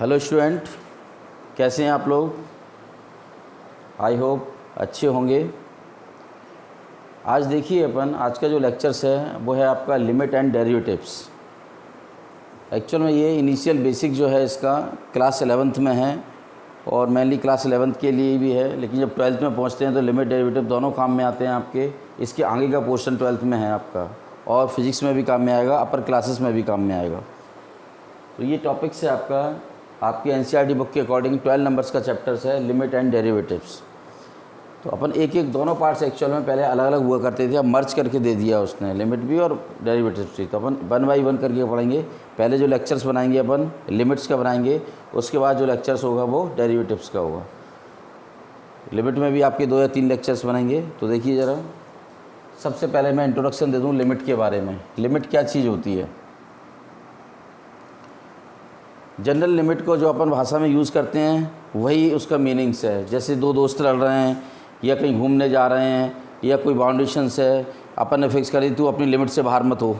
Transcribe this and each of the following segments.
Hello student, कैसे हैं आप लोग। आई होप अच्छे होंगे। आज देखिए आज का जो लेक्चर्स है वो है आपका लिमिट एंड डेरिवेटिव्स। एक्चुअल में ये इनिशियल बेसिक जो है इसका क्लास 11th में है और मेनली क्लास 11th के लिए भी है, लेकिन जब 12th में पहुंचते हैं तो लिमिट डेरिवेटिव दोनों काम में आते हैं आपके। इसके आगे का पोर्शन 12th में है आपका और फिज़िक्स में भी काम में आएगा, अपर क्लासेस में भी काम में आएगा। तो ये टॉपिक्स है आपके एनसीईआरटी बुक के अकॉर्डिंग 12 नंबर्स का चैप्टर्स है लिमिट एंड डेरिवेटिव्स। तो अपन एक एक दोनों पार्ट्स एक्चुअल में पहले अलग अलग हुआ करते थे, अब मर्ज करके दे दिया उसने, लिमिट भी और डेरिवेटिव्स भी। तो अपन 1 बाई 1 करके पढ़ेंगे। पहले जो लेक्चर्स बनाएंगे अपन लिमिट्स का बनाएंगे, उसके बाद जो लेक्चर्स होगा वो डेरिवेटिव्स का होगा। लिमिट में भी आपके 2 या 3 लेक्चर्स बनाएंगे। तो देखिए ज़रा, सबसे पहले मैं इंट्रोडक्शन दे दूँ लिमिट के बारे में। लिमिट क्या चीज़ होती है। जनरल लिमिट को जो अपन भाषा में यूज़ करते हैं वही उसका मीनिंग्स है। जैसे दो दोस्त लड़ रहे हैं या कहीं घूमने जा रहे हैं या कोई बाउंडेशंस है, अपन ने फिक्स करी तू अपनी लिमिट से बाहर मत हो,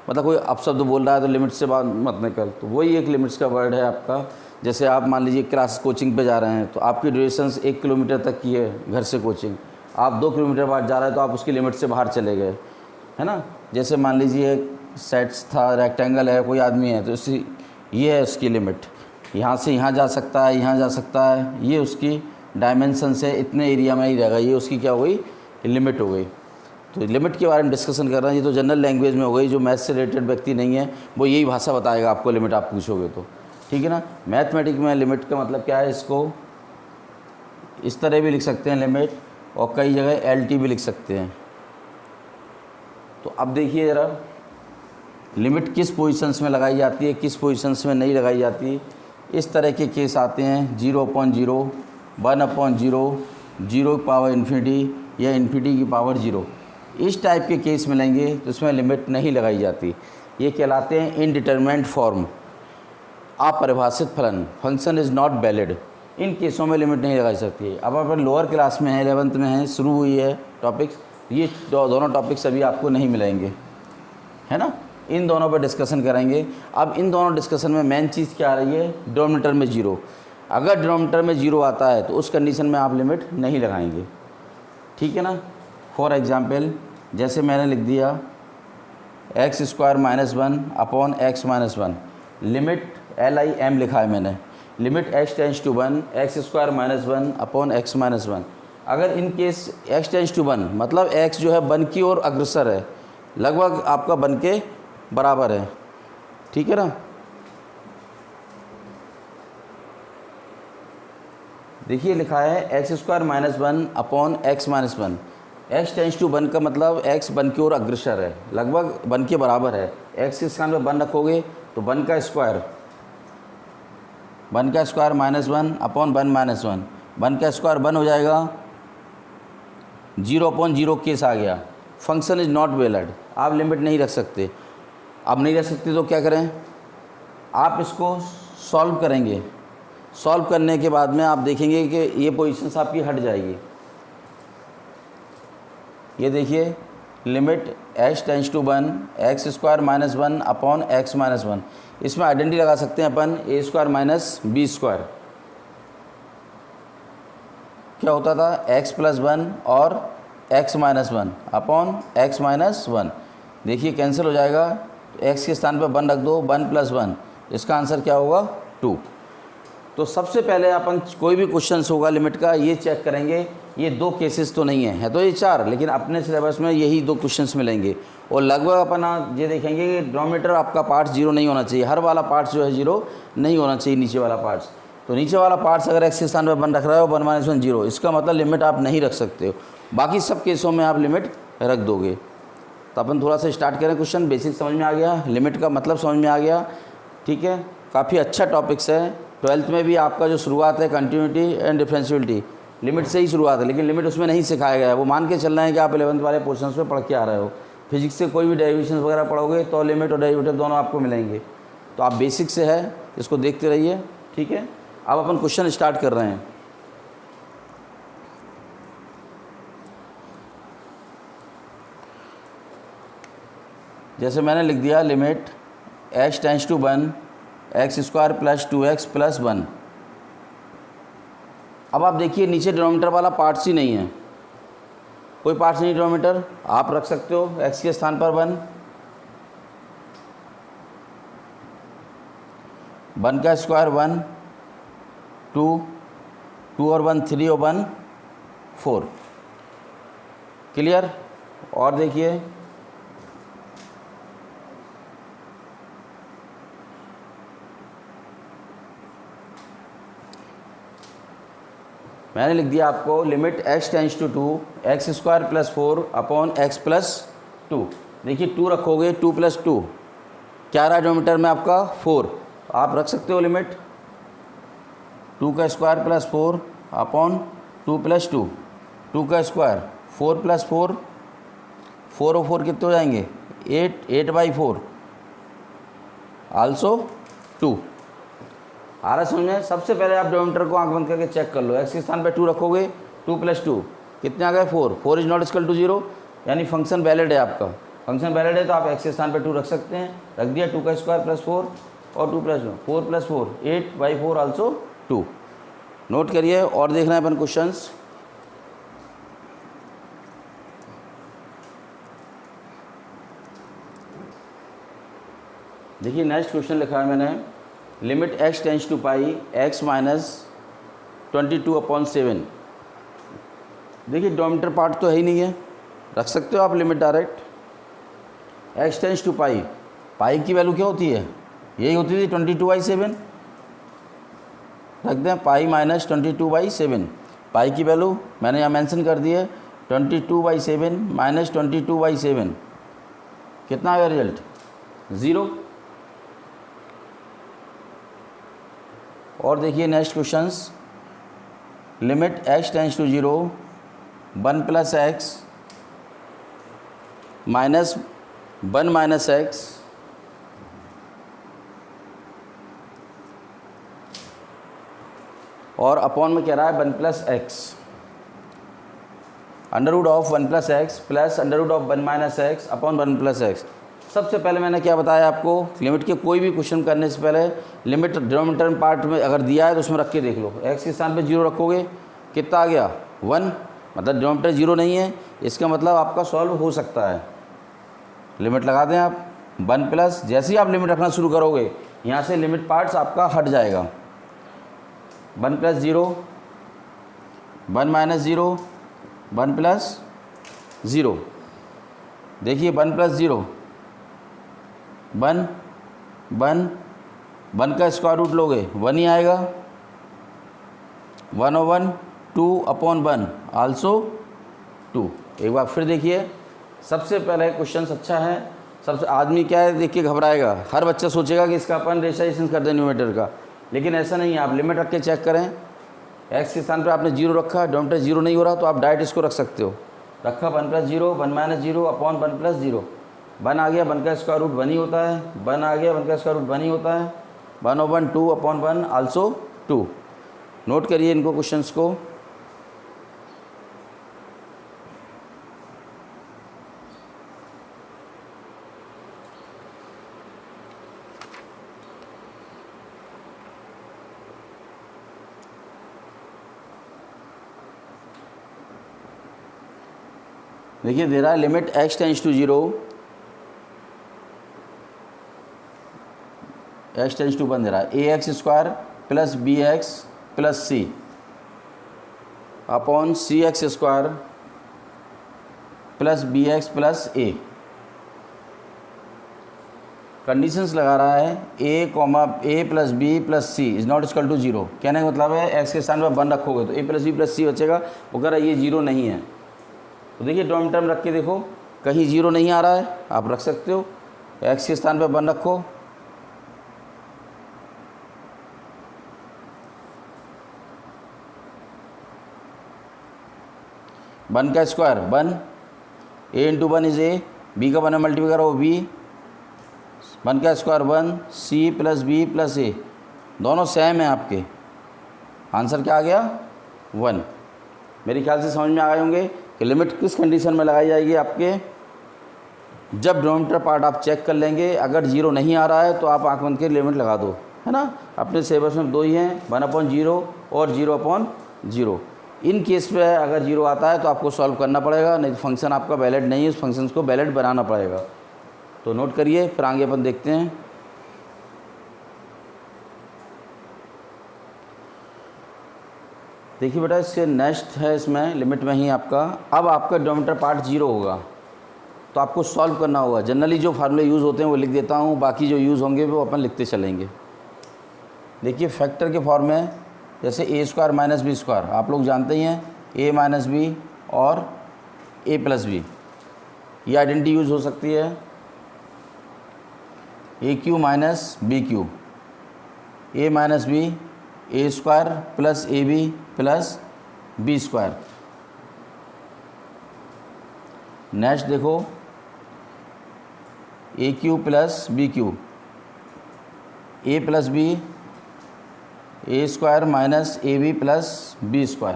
मतलब कोई अपशब्द बोल रहा है तो लिमिट से बाहर मत निकल, तो वही एक लिमिट्स का वर्ड है आपका। जैसे आप मान लीजिए क्लास कोचिंग पे जा रहे हैं तो आपकी ड्यूरेशन 1 किलोमीटर तक की है घर से कोचिंग, आप 2 किलोमीटर बाद जा रहे हैं तो आप उसकी लिमिट से बाहर चले गए, है ना। जैसे मान लीजिए सेट्स था, रेक्टेंगल है, कोई आदमी है तो ये है उसकी लिमिट, यहाँ से यहाँ जा सकता है, यहाँ जा सकता है, ये उसकी डायमेंशन से इतने एरिया में ही रहेगा, ये उसकी क्या हो गई, लिमिट हो गई। तो लिमिट के बारे में डिस्कशन कर रहे हैं। ये तो जनरल लैंग्वेज में हो गई, जो मैथ से रिलेटेड व्यक्ति नहीं है वो यही भाषा बताएगा आपको लिमिट, आप पूछोगे तो, ठीक है ना। मैथमेटिक्स में लिमिट का मतलब क्या है, इसको इस तरह भी लिख सकते हैं लिमिट, और कई जगह LT भी लिख सकते हैं। तो अब देखिए ज़रा, लिमिट किस पोजीशंस में लगाई जाती है, किस पोजीशंस में नहीं लगाई जाती। इस तरह के केस आते हैं 0/0, 1/0, 0 की पावर इन्फिनिटी या इन्फिनिटी की पावर 0। इस टाइप के केस मिलेंगे तो इसमें लिमिट नहीं लगाई जाती। ये कहलाते हैं इनडिटरमिनेट फॉर्म, अपरिभाषित फलन, फंक्शन इज़ नॉट वैलिड। इन केसों में लिमिट नहीं लगाई सकती है। अब अपन लोअर क्लास में है, 11th में है, शुरू हुई है टॉपिक्स, ये दोनों टॉपिक्स अभी आपको नहीं मिलेंगे, है ना। इन दोनों पर डिस्कशन करेंगे। अब इन दोनों डिस्कशन में मेन चीज़ क्या आ रही है, डिनोमिनेटर में 0। अगर डिनोमिनेटर में 0 आता है तो उस कंडीशन में आप लिमिट नहीं लगाएंगे, ठीक है ना। फॉर एग्जांपल जैसे मैंने लिख दिया x² - 1 upon x - 1, limit LIM लिखा है मैंने, limit x tends to 1 x² - 1 upon x - 1। अगर in case x tends to 1 मतलब x जो है 1 की ओर अग्रसर है, लगभग आपका 1 के बराबर है, ठीक है ना। देखिए लिखा है x² - 1 upon x - 1। x tends to 1 का मतलब x 1 की ओर अग्रसर है, लगभग 1 के बराबर है। x के स्थान पर 1 रखोगे तो 1 का स्क्वायर -1 अपॉन 1 - 1, 1 का स्क्वायर 1 हो जाएगा। 0/0 केस आ गया, फंक्शन इज़ नॉट वैलिड, आप लिमिट नहीं रख सकते। अब नहीं रख सकते तो क्या करें, आप इसको सॉल्व करेंगे। सॉल्व करने के बाद में आप देखेंगे कि ये पोजीशंस आपकी हट जाएगी। ये देखिए limit x tends to 1 x² - 1 upon x - 1। इसमें आइडेंटिटी लगा सकते हैं अपन a² - b²। क्या होता था, x + 1 और x - 1 अपॉन x - 1। देखिए कैंसिल हो जाएगा, x के स्थान पर 1 रख दो, 1 + 1, इसका आंसर क्या होगा 2। तो सबसे पहले अपन कोई भी क्वेश्चन होगा लिमिट का ये चेक करेंगे, ये 2 केसेस तो नहीं है तो ये 4, लेकिन अपने सिलेबस में यही 2 क्वेश्चंस मिलेंगे। और लगभग अपन ये देखेंगे कि डिनोमिनेटर आपका पार्ट्स 0 नहीं होना चाहिए, हर वाला पार्ट्स जो है 0 नहीं होना चाहिए, नीचे वाला पार्ट्स। तो नीचे वाला पार्ट्स अगर x के स्थान पर 1 रख रहा है 1 - 1 0, इसका मतलब लिमिट आप नहीं रख सकते हो। बाकी सब केसों में आप लिमिट रख दोगे। तो अपन थोड़ा सा स्टार्ट करें। क्वेश्चन बेसिक समझ में आ गया, लिमिट का मतलब समझ में आ गया, ठीक है। काफ़ी अच्छा टॉपिक्स है। 12th में भी आपका जो शुरुआत है कंटिन्यूटी एंड डिफरेंशियलिटी, लिमिट से ही शुरुआत है, लेकिन लिमिट उसमें नहीं सिखाया गया है। वो मान के चलना है कि आप 11th वाले पोर्शंस में पढ़ के आ रहे हो। फिजिक्स से कोई भी डेरिवेशन वगैरह पढ़ोगे तो लिमिट और डेरिवेटिव दोनों आपको मिलेंगे। तो आप बेसिक से है, इसको देखते रहिए, ठीक है। अब अपन क्वेश्चन स्टार्ट कर रहे हैं। जैसे मैंने लिख दिया limit x tends to 1 x square plus 2x plus 1। अब आप देखिए नीचे डिनोमीटर वाला पार्ट्स ही नहीं है, कोई पार्ट्स नहीं डिनोमीटर, आप रख सकते हो x के स्थान पर 1 का स्क्वायर 1, 2 और 1 3 और 1 4। क्लियर। और देखिए मैंने लिख दिया आपको limit x tends to 2 x square plus 4 upon x plus 2। देखिए 2 रखोगे, 2 प्लस 2 क्या रहा डिनोमीटर में आपका 4, आप रख सकते हो लिमिट 2 का स्क्वायर प्लस 4 अपॉन 2 प्लस 2, 2 का स्क्वायर 4 प्लस 4, 4 और 4 कितने हो जाएंगे 8/4 आल्सो 2। आ रहा समझ में। सबसे पहले आप डिनोमीटर को आंख बंद करके चेक कर लो, एक्स के स्थान पे 2 रखोगे, 2 प्लस 2 कितने आ गए 4, 4 इज नॉट इक्वल टू 0, यानी फंक्शन वैलिड है आपका। फंक्शन वैलिड है तो आप एक्स के स्थान पे 2 रख सकते हैं, रख दिया 2 का स्क्वायर प्लस 4 और 2 प्लस 4 प्लस 4 8/4 आल्सो 2। नोट करिए और देखना है अपन क्वेश्चंस। देखिए नेक्स्ट क्वेश्चन लिखा है मैंने, limit x tends to pi x minus 22/7। देखिए डिनोमीटर पार्ट तो है ही नहीं है, रख सकते हो आप limit direct. x tends to pi, pi की वैल्यू क्या होती है, यही होती थी 22/7, रख दें पाई माइनस 22/7। पाई की वैल्यू मैंने यहाँ मेंशन कर दी है 22/7 माइनस 22/7 कितना आएगा रिजल्ट 0। और देखिए next questions, limit x tends to 0 1 plus x minus 1 minus x और अपॉन में कह रहा है 1 plus x, under root of 1 plus x plus under root of 1 minus x upon 1 plus x. सबसे पहले मैंने क्या बताया आपको, लिमिट के कोई भी क्वेश्चन करने से पहले लिमिट डिनोमिनेटर पार्ट में अगर दिया है तो उसमें रख के देख लो। एक्स के स्थान पे 0 रखोगे कितना आ गया 1, मतलब डिनोमिनेटर 0 नहीं है, इसका मतलब आपका सॉल्व हो सकता है। लिमिट लगा दें आप 1 प्लस, जैसे ही आप लिमिट रखना शुरू करोगे यहाँ से लिमिट पार्ट्स आपका हट जाएगा। 1 प्लस 0 1 माइनस 0 1 प्लस 0। देखिए 1 प्लस 0 1 1 1 का स्क्वायर रूट लोगे 1 ही आएगा, 1/1 2/1 आल्सो 2। एक बार फिर देखिए, सबसे पहले क्वेश्चन अच्छा है, सबसे आदमी क्या है देख के घबराएगा, हर बच्चा सोचेगा कि इसका अपन रेशनाइजेशन कर दें न्यूमरेटर का, लेकिन ऐसा नहीं है। आप लिमिट रख के चेक करें, एक्स के स्थान पर आपने 0 रखा, डिनोमिनेटर 0 नहीं हो रहा तो आप डायरेक्ट इसको रख सकते हो। रखा 1 प्लस 0 1 माइनस 0 अपॉन 1 प्लस 0, 1 आ गया, 1 का स्क्वायर रूट 1 ही होता है, 1 आ गया, 1 का स्क्वायर रूट 1 ही होता है, 1/1 2/1 आल्सो 2। नोट करिए इनको क्वेश्चंस को। देखिए दे रहा है limit x tends to 0 x tends to 1 दे रहा है ax square plus bx plus c upon cx square plus bx plus a। Conditions लगा रहा है a plus b plus c is not equal to 0। कहने का मतलब है x के स्थान पर 1 रखोगे तो a plus b plus c बचेगा, वो कह रहा है ये 0 नहीं है। तो देखिए डिनोमिनेटर में रख के देखो, कहीं 0 नहीं आ रहा है, आप रख सकते हो। x के स्थान पर 1 रखो, वन का square 1, a into 1 is a, b का 1 में मल्टीप्लाई करो b, 1 का square 1, c plus b plus a, दोनों सेम है आपके। आंसर क्या आ गया 1। मेरे ख्याल से समझ में आ गए होंगे कि लिमिट किस कंडीशन में लगाई जाएगी आपके, जब डिनोमिनेटर पार्ट आप चेक कर लेंगे, अगर 0 नहीं आ रहा है तो आप आंख बंद के लिमिट लगा दो। है ना। अपने सिलेबस में 2 ही हैं, 1/0 और 0/0। इन केस पे अगर 0 आता है तो आपको सॉल्व करना पड़ेगा, नहीं तो फंक्शन आपका वैलिड नहीं है, उस फंक्शन को वैलिड बनाना पड़ेगा। तो नोट करिए, फिर आगे अपन देखते हैं। देखिए बेटा, इसके नेक्स्ट है, इसमें लिमिट में ही आपका, अब आपका डिनोमिनेटर पार्ट 0 होगा तो आपको सॉल्व करना होगा। जनरली जो फार्मूले यूज़ होते हैं वो लिख देता हूँ, बाकी जो यूज़ होंगे वो अपन लिखते चलेंगे। देखिए फैक्टर के फॉर्म में, जैसे a² - b², आप लोग जानते ही हैं, a - b और a + b, ये आइडेंटिटी यूज़ हो सकती है। AQ - BQ, a - b a² + ab + b²। Next देखो, AQ + BQ, a + b a² - ab + b²।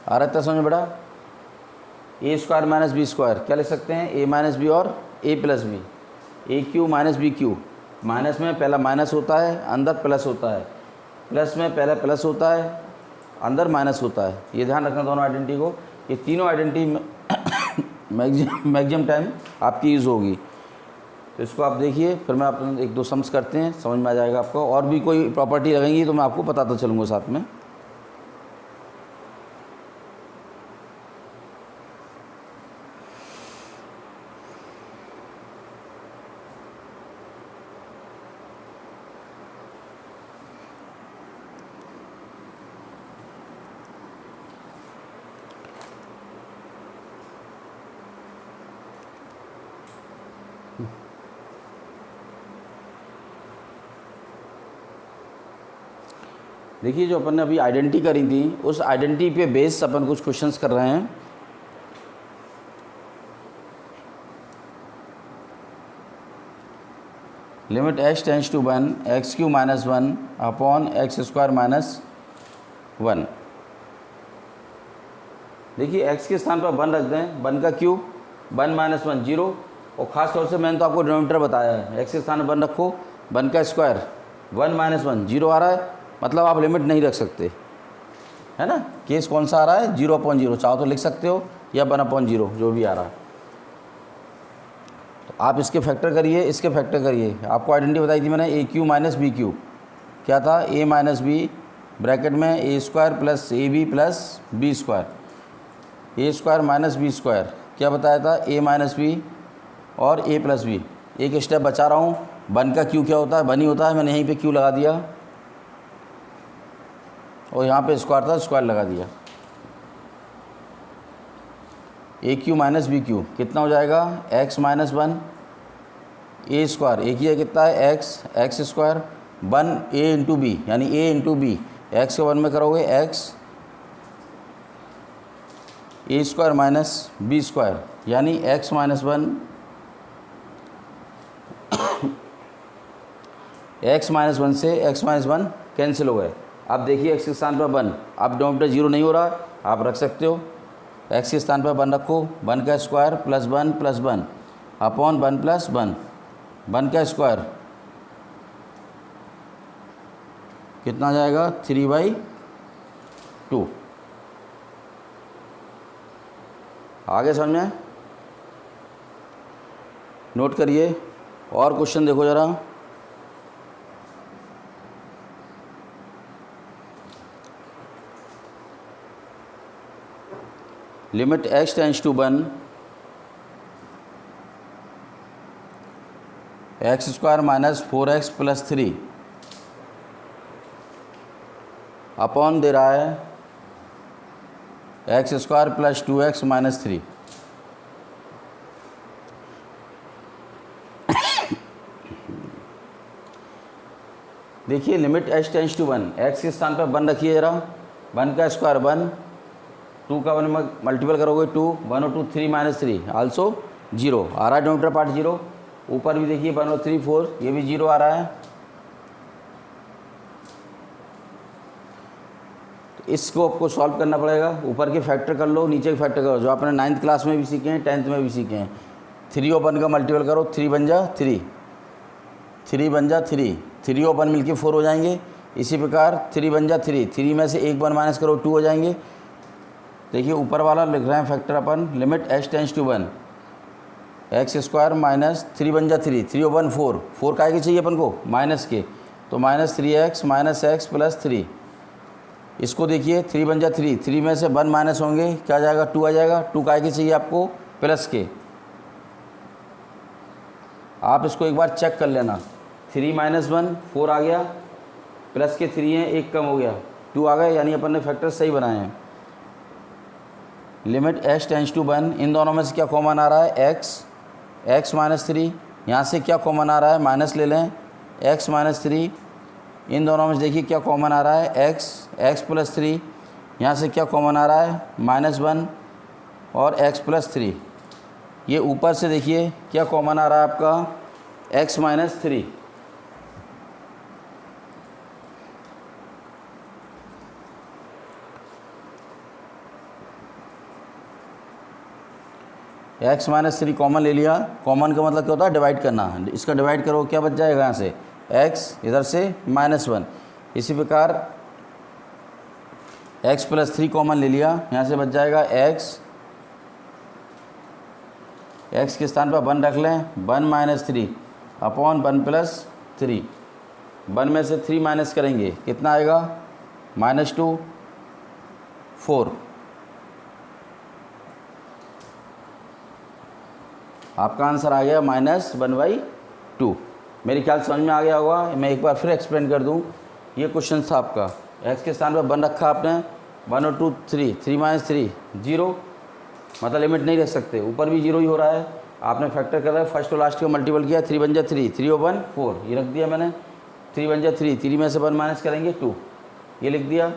आ रहा था समझ बेटा, a² - b² क्या लिख सकते हैं, a - b और a + b। AQ - BQ, minus में पहला माइनस होता है, अंदर प्लस होता है, प्लस में पहला प्लस होता है, अंदर माइनस होता है। ये ध्यान रखना दोनों आइडेंटिटी को। ये तीनों आइडेंटिटी मैक्सिमम टाइम आपकी यूज़ होगी। तो इसको आप देखिए, फिर मैं आप 1-2 सम्स करते हैं, समझ में आ जाएगा आपको। और भी कोई प्रॉपर्टी लगेंगी तो मैं आपको बताता चलूँगा साथ में। देखिए, जो अपन ने अभी आइडेंटिटी करी थी, उस आइडेंटिटी पे बेस अपन कुछ क्वेश्चंस कर रहे हैं। Limit x tends to 1 x³ - 1 upon x² - 1। देखिए x के स्थान पर 1 रख दें, 1 का क्यूब, 1 - 1 0। और ख़ास तौर से मैंने तो आपको डिनोमिनेटर बताया है, x के स्थान पर 1 रखो, 1 का स्क्वायर, 1 - 1 0 आ रहा है, मतलब आप लिमिट नहीं रख सकते, है ना। केस कौन सा आ रहा है, 0/0, चाहो तो लिख सकते हो, या 1/0, जो भी आ रहा है। तो आप इसके फैक्टर करिए, इसके फैक्टर करिए। आपको आइडेंटिटी बताई थी मैंने, AQ - BQ क्या था, a - b ब्रैकेट में a² + ab + b²। a² - b² क्या बताया था, a - b और a + b। एक स्टेप बचा रहा हूँ, 1 का क्यू क्या होता है, 1 ही होता है, मैंने यहीं पे क्यू लगा दिया, और यहाँ पे स्क्वायर था, स्क्वायर लगा दिया। AQ - BQ कितना हो जाएगा, x - 1 a², एक ही है, कितना है x² 1 a × b, यानी a × b, x के 1 में करोगे x a² - b², यानी x - 1 x - 1 से x - 1 कैंसिल हो गए। अब देखिए x के स्थान पर 1, अब डिनोमिनेटर 0 नहीं हो रहा, आप रख सकते हो, x के स्थान पर 1 रखो, 1 का स्क्वायर + 1 + 1 अपॉन 1 + 1, 1 का स्क्वायर कितना आ जाएगा, 3/2। आगे समझ में, नोट करिए। और क्वेश्चन देखो ज़रा, limit x tends to 1 x² - 4x + 3 upon दे रहा है x² + 2x - 3। देखिए, limit h tends to 1, x के स्थान पर 1 रखिए ज़रा, 1 का स्क्वायर 1, 2 का 1 में मल्टीपल करोगे 2, 1 और 2 3 - 3 आल्सो 0 आ रहा है, डिनोमिनेटर पार्ट 0। ऊपर भी देखिए 1 और 3 4, ये भी 0 आ रहा है। तो इसको आपको सॉल्व करना पड़ेगा, ऊपर के फैक्टर कर लो, नीचे के फैक्टर करो, जो आपने 9th क्लास में भी सीखे हैं, 10th में भी सीखे हैं। 3 और 1 का मल्टीपल करो, 3 बन जा 3, 3 बन जा 3, 3 और 1 मिलके 4 हो जाएंगे। इसी प्रकार 3 बन जा 3, 3 में से 1 1 माइनस करो 2 हो जाएंगे। देखिए ऊपर वाला लिख रहे हैं फैक्टर अपन, limit x tends to 1 x square minus 3 बन जा 3, 3 और 1 4, 4 काय के चाहिए अपन को माइनस के, तो -3x माइनस एक्स प्लस 3। इसको देखिए 3 बन जा 3, 3 में से 1 माइनस होंगे, क्या आ जाएगा 2 आ जाएगा। 2 काय के चाहिए आपको प्लस के। आप इसको एक बार चेक कर लेना, 3 - 1 4 आ गया, प्लस के 3 हैं, 1 कम हो गया 2 आ गए, यानी अपन ने फैक्टर सही बनाए हैं। लिमिट x टेंस टू 1, इन दोनों में से क्या कॉमन आ रहा है x माइनस 3, यहाँ से क्या कॉमन आ रहा है माइनस ले लें x माइनस 3, इन दोनों में से देखिए क्या कॉमन आ रहा है x प्लस 3, यहाँ से क्या कॉमन आ रहा है -1 और x प्लस 3। ये ऊपर से देखिए क्या कॉमन आ रहा है आपका x minus 3। x minus 3 common ले लिया। कॉमन का मतलब क्या होता है डिवाइड करना, इसका डिवाइड करो क्या बच जाएगा यहाँ से x, इधर से -1। इसी प्रकार x प्लस 3 कॉमन ले लिया, यहाँ से बच जाएगा x के स्थान पर 1 रख लें, 1 - 3 अपॉन 1 प्लस 3। 1 में से 3 माइनस करेंगे कितना आएगा -2 4। आपका आंसर आ गया -1/2। मेरे ख्याल समझ में आ गया होगा। मैं एक बार फिर एक्सप्लेन कर दूं। ये क्वेश्चन था आपका, x के स्थान पर 1 रखा आपने, 1 और 2 3, 3 - 3 0, मतलब लिमिट नहीं रख सकते, ऊपर भी 0 ही हो रहा है। आपने फैक्टर कर रहा है, फर्स्ट और लास्ट का मल्टीपल किया, 3 बन जा 3, 3 और 1 4, ये रख दिया मैंने। 3 बन जा 3, 3 में से 1 माइनस करेंगे 2, ये लिख दिया।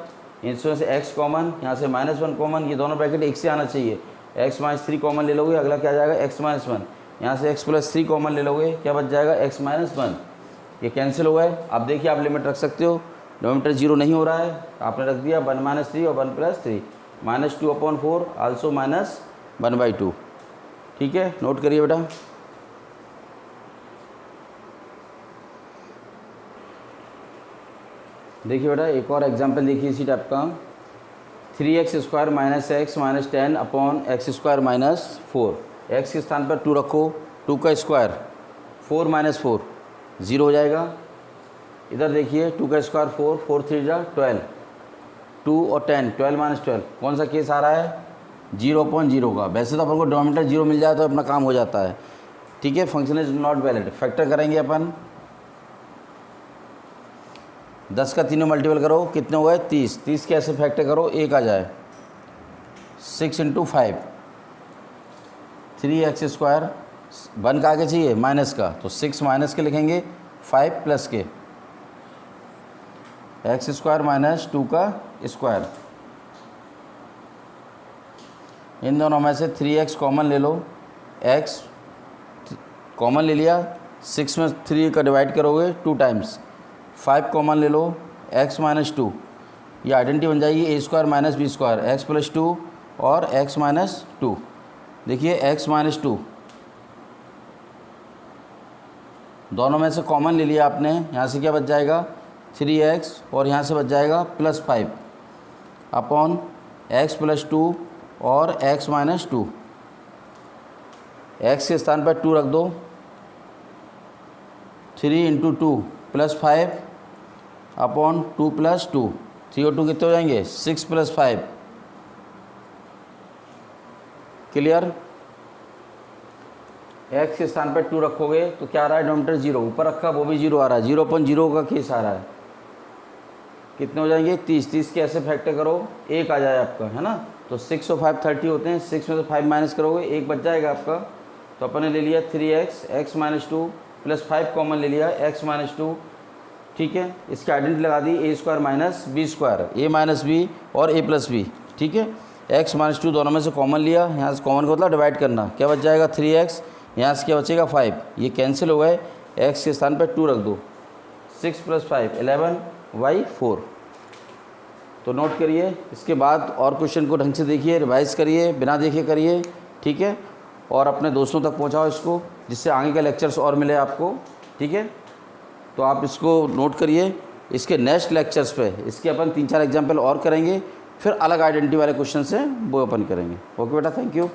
इसमें से x कॉमन, यहाँ से -1 कॉमन, ये दोनों ब्रैकेट एक से आना चाहिए। x माइनस 3 कॉमन ले लोगे, अगला क्या आ जाएगा x माइनस 1, यहाँ से x प्लस 3 कॉमन ले लोगे, क्या बच जाएगा x माइनस 1। ये कैंसिल हो गए। अब देखिए आप लिमिट रख सकते हो, डिनोमिनेटर 0 नहीं हो रहा है, आपने रख दिया 1 - 3 और 1 प्लस 3, -2/4 आल्सो -1/2। ठीक है, नोट करिए बेटा। देखिए बेटा एक और एग्जाम्पल देखिए इसी टाइप का, 3x² - x - 10 upon x² - 4। x के स्थान पर 2 रखो, 2 का स्क्वायर 4 - 4 0 हो जाएगा। इधर देखिए 2 का स्क्वायर 4, 4 3 जा 12, 2 और 10 12 - 12, कौन सा केस आ रहा है 0/0 का। वैसे तो अपन को डिनोमिनेटर 0 मिल जाए तो अपना काम हो जाता है। ठीक है, function is not valid. Factor करेंगे अपन, 10 का 3 मल्टीपल करो, कितने हो गए 30, 30 के ऐसे फैक्टर करो 1 आ जाए, 6 × 5 3x², 1 का आगे चाहिए माइनस का, तो 6 माइनस के लिखेंगे, 5 प्लस के, x² - 2 का स्क्वायर। इन दोनों में से 3x कॉमन ले लो, x कॉमन ले लिया, 6 में 3 का डिवाइड करोगे 2 टाइम्स, 5 कॉमन ले लो, x - 2, ये आइडेंटिटी बन जाएगी a² - b², x + 2 और x - 2। देखिए x - 2 दोनों में से कॉमन ले लिया आपने, यहाँ से क्या बच जाएगा 3x और यहाँ से बच जाएगा +5 अपॉन x + 2 और x - 2। x के स्थान पर 2 रख दो, 3 × 2 +5 अपॉन 2 + 2, 3 और 2 कितने हो जाएंगे 6 + 5। क्लियर। x के स्थान पर 2 रखोगे तो क्या आ रहा है डिनोमिनेटर 0, ऊपर रखा वो भी 0 आ रहा है, 0/0 का केस आ रहा है। कितने हो जाएंगे 30, 30 के ऐसे फैक्टर करो 1 आ जाए आपका, है ना। तो 6 और 5 30 होते हैं, 6 में से 5 माइनस करोगे 1 बच जाएगा आपका। तो अपन ने ले लिया 3x, x - 2 + 5 कॉमन ले लिया, x - 2। ठीक है, इसकी आइडेंटिटी लगा दी a² - b², a - b और a + b। ठीक है, x - 2 दोनों में से कॉमन लिया, यहाँ से कॉमन का मतलब डिवाइड करना, क्या बच जाएगा 3x, यहाँ से क्या बचेगा 5, ये कैंसिल हो गए। x के स्थान पर 2 रख दो, 6 + 5 11/4। तो नोट करिए, इसके बाद और क्वेश्चन को ढंग से देखिए, रिवाइज करिए, बिना देखे करिए। ठीक है, और अपने दोस्तों तक पहुंचाओ इसको, जिससे आगे के लेक्चर्स और मिले आपको। ठीक है। तो आप इसको नोट करिए। इसके नेक्स्ट लेक्चर्स पे इसके अपन 3-4 एग्जाम्पल और करेंगे, फिर अलग आइडेंटिटी वाले क्वेश्चन से वो अपन करेंगे। ओके बेटा, थैंक यू।